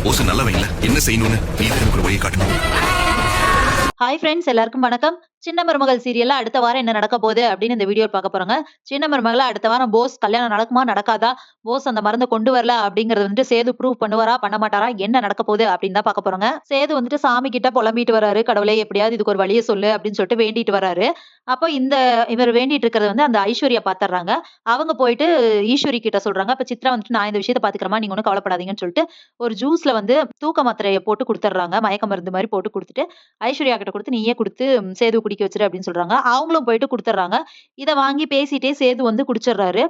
போஸ் நல்லவங்கள என்ன செய்யணும்னு நீ தான் எனக்கு ஒரு வழியை காட்டணும். ஹாய் ஃப்ரெண்ட்ஸ், எல்லாருக்கும் வணக்கம். சின்ன மருமகள் சீரியல்ல அடுத்த வாரம் என்ன நடக்க போகுது அப்படின்னு இந்த வீடியோ பார்க்க போறோங்க. சின்ன மருமகள அடுத்த வாரம் போஸ் கல்யாணம் நடக்குமா நடக்காதா? போஸ் அந்த மருந்த கொண்டு வரல அப்படிங்கறது வந்துட்டு சேது ப்ரூவ் பண்ணுவாரா பண்ண மாட்டாரா? என்ன நடக்க போகுது அப்படின்னு தான் பார்க்க போறோங்க. சேது வந்துட்டு சாமி கிட்ட புலம்பிட்டு வராரு. கடவுளே எப்படியாவது இதுக்கு ஒரு வழிய சொல்லு அப்படின்னு சொல்லிட்டு வேண்டிட்டு வராரு. அப்போ இவர் வேண்டிட்டு இருக்கிறது வந்து அந்த ஐஸ்வர்யா பாத்துறாங்க. அவங்க போயிட்டு ஈஸ்வரி கிட்ட சொல்றாங்க. அப்ப சித்ரா வந்துட்டு நான் இந்த விஷயத்த பாத்துக்கிறேம்மா, நீங்க ஒண்ணும் கவலைப்படாதீங்கன்னு சொல்லிட்டு ஒரு ஜூஸ்ல வந்து தூக்க மாத்திரைய போட்டு குடுத்துடுறாங்க. மயக்க மருந்து மாரி போட்டு குடுத்துட்டு ஐஸ்வர்யா கிட்ட குடுத்து நீயே குடுத்து சேது குடிக்க வச்சுரு அப்படின்னு சொல்றாங்க. அவங்களும் போயிட்டு குடுத்துடுறாங்க. இத வாங்கி பேசிட்டே சேது வந்து குடிச்சிடுறாரு.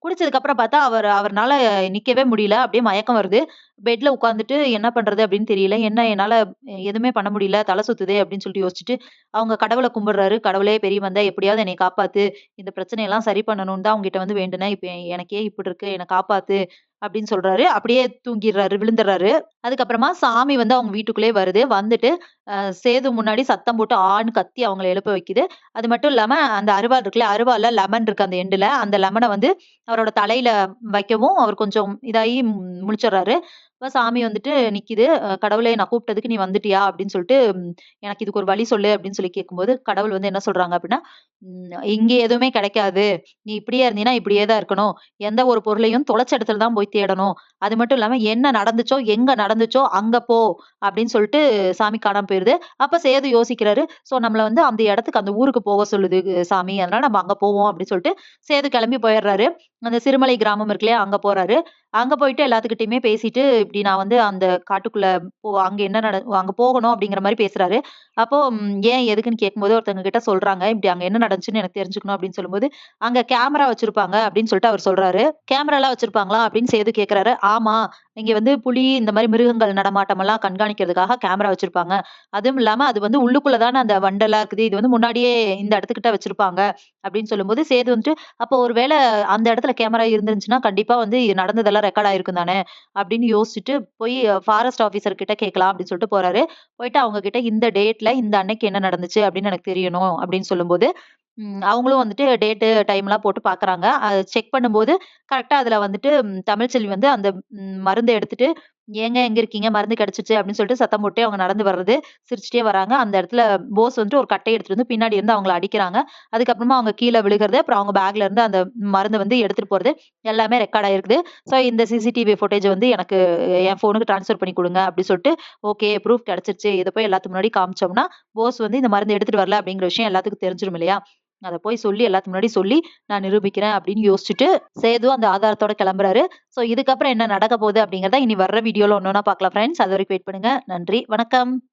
குடிச்சதுக்கு அப்புறம் பார்த்தா அவர்னால நிக்கவே முடியல. அப்படியே மயக்கம் வருது. பெட்ல உட்கார்ந்துட்டு என்ன பண்றது அப்படின்னு தெரியல. என்ன என்னால எதுவுமே பண்ண முடியல. தல சுத்துதே அப்படின்னு சொல்லிட்டு யோசிச்சுட்டு அவங்க கடவுள கும்பிடுறாரு. கடவுளே பெரியவன் தான், எப்படியாவது என்னைய காப்பாத்து. இந்த பிரச்சனையெல்லாம் சரி பண்ணணும்னு தான் உன்கிட்ட வந்து வேண்டுனேன். இப்ப எனக்கு ஏன் இப்படி இருக்கு? என்ன காப்பாத்து அப்படின்னு சொல்றாரு. அப்படியே தூங்கிர்றாரு, விழுந்துர்றாரு. அதுக்கப்புறமா சாமி வந்து அவங்க வீட்டுக்குள்ளேயே வருது. வந்துட்டு சேது முன்னாடி சத்தம் போட்டு ஆன்னு கத்தி அவங்கள எழுப்ப வைக்குது. அது மட்டும் இல்லாம அந்த அருவாள் இருக்குல்ல, அருவாள்ல லெமன் இருக்கு அந்த எண்டுல. அந்த லெமன வந்து அவரோட தலையில வைக்கவும், அவர் கொஞ்சம் இதாகி முழிச்சுடுறாரு. அப்ப சாமி வந்துட்டு நிக்குது. "கடவுளே நான் கூப்பிட்டதுக்கு நீ வந்துட்டியா?" அப்படின்னு சொல்லிட்டு, "எனக்கு இதுக்கு ஒரு வழி சொல்லு" அப்படின்னு சொல்லி கேட்கும்போது, கடவுள் வந்து என்ன சொல்றாங்க அப்படின்னா, "இங்க எதுவுமே கிடைக்காது. நீ இப்படியே இருந்தீன்னா இப்படியே தான் இருக்கணும். எந்த ஒரு பொருளையும் தொலைச்ச இடத்துல தான் போய் தேடணும். அது மட்டும் இல்லாம என்ன நடந்துச்சோ, எங்க நடந்துச்சோ அங்க போ" அப்படின்னு சொல்லிட்டு சாமி காணாம போயிருது. அப்ப சேது யோசிக்கிறாரு. நம்மள வந்து அந்த இடத்துக்கு அந்த ஊருக்கு போக சொல்லுது சாமி. அதனால நம்ம அங்க போவோம் அப்படின்னு சொல்லிட்டு சேது கிளம்பி போயிடுறாரு. அந்த சிறுமலை கிராமம் இருக்கு இல்லையா? அங்க போறாரு. அங்க போயிட்டு எல்லாத்துக்கிட்டயுமே பேசிட்டு, இப்படி நான் வந்து அந்த காட்டுக்குள்ள அங்க என்ன அங்க போகணும் அப்படிங்கிற மாரி பேசுறாரு. அப்போ ஏன் எதுக்குன்னு கேட்கும்போது ஒருத்தவங்க கிட்ட சொல்றாங்க. இப்படி அங்க என்ன நடந்துச்சுன்னு எனக்கு தெரிஞ்சுக்கணும் அப்படின்னு சொல்லும்போது, அங்க கேமரா வச்சிருப்பாங்க அப்படின்னு சொல்லிட்டு அவர் சொல்றாரு. கேமராலாம் வச்சிருப்பாங்களா? அப்படின்னு சேது கேட்கிறாரு. ஆமா. இங்க வந்து புலி இந்த மாரி மிருகங்கள் நடமாட்டமெல்லாம் கண்காணிக்கிறதுக்காக கேமரா வச்சிருப்பாங்க. அதுவும் இல்லாம அது வந்து உள்ளுக்குள்ள தான அந்த வண்டெல்லாம் இருக்குது. இது வந்து முன்னாடியே இந்த இடத்துக்கிட்ட வச்சிருப்பாங்க அப்படின்னு சொல்லும்போது, சேது வந்துட்டு, அப்போ ஒரு வேள அந்த இடத்துல கேமரா இருந்துருந்துச்சுன்னா, கண்டிப்பா வந்து நடந்ததெல்லாம் ரெக்கார்ட் ஆயிருக்கும் தானே! அப்படின்னு யோசிச்சுட்டு போய் ஃபாரஸ்ட் ஆஃபீசர் கிட்ட கேட்கலாம் அப்படின்னு சொல்லிட்டு போறாரு. போயிட்டு அவங்க கிட்ட இந்த டேட்ல இந்த அன்னைக்கு என்ன நடந்துச்சு அப்படின்னு எனக்கு தெரியணும் அப்படின்னு சொல்லும்போது, அவங்களும் வந்துட்டு டேட்டு, டைம்லாம் போட்டு பார்க்குறாங்க. செக் பண்ணும்போது கரெக்ட்டா அதுல வந்துட்டு தமிழ்ச்செல்வி வந்து அந்த மருந்த எடுத்துட்டு, "ஏங்க எங்க இருக்கீங்க? மருந்து கிடைச்சுச்சு" அப்படின்னு சொல்லிட்டு சத்தம் போட்டே அவங்க நடந்து வர்றது, சிரிச்சுட்டே வராங்க. அந்த இடத்துல போஸ் வந்துட்டு ஒரு கட்டைய எடுத்துட்டு வந்து பின்னாடி இருந்து அவங்கள அடிக்கிறாங்க. அதுக்கப்புறமா அவங்க கீழ விழுகுறது, அப்புறம் அவங்க பேக்ல இருந்து அந்த மருந்த வந்து எடுத்துட்டு போறது, எல்லாமே ரெக்கார்ட் ஆயிருக்குது. இந்த சிசிடிவி ஃபுட்டேஜ் வந்து எனக்கு என் ஃபோனுக்கு ட்ரான்ஸ்ஃபர் பண்ணி குடுங்க அப்படி சொல்லிட்டு, ஓகே ப்ரூஃப் கிடைச்சிருச்சு. இத போய் எல்லாத்துக்கு முன்னாடி காமிச்சோம்னா, போஸ் வந்து இந்த மருந்து எடுத்துட்டு வரல அப்படிங்கிற விஷயம் எல்லாத்துக்கும் தெரிஞ்சிரும் இல்லையா? அத போய் சொல்லி எல்லாத்துக்கு முன்னாடி சொல்லி நான் நிரூபிக்கிறேன் அப்படின்னு யோசிச்சுட்டு, சேது அந்த ஆதாரத்தோட கிளம்புறாரு. இதுக்கப்புறம் என்ன நடக்க போகுது அப்படிங்கிறத இனி வர்ற வீடியோல ஒண்ணு ஒண்ணா பார்க்கலாம் ஃபிரெண்ட்ஸ். அதுவரைக்கும் வெயிட் பண்ணுங்க. நன்றி, வணக்கம்.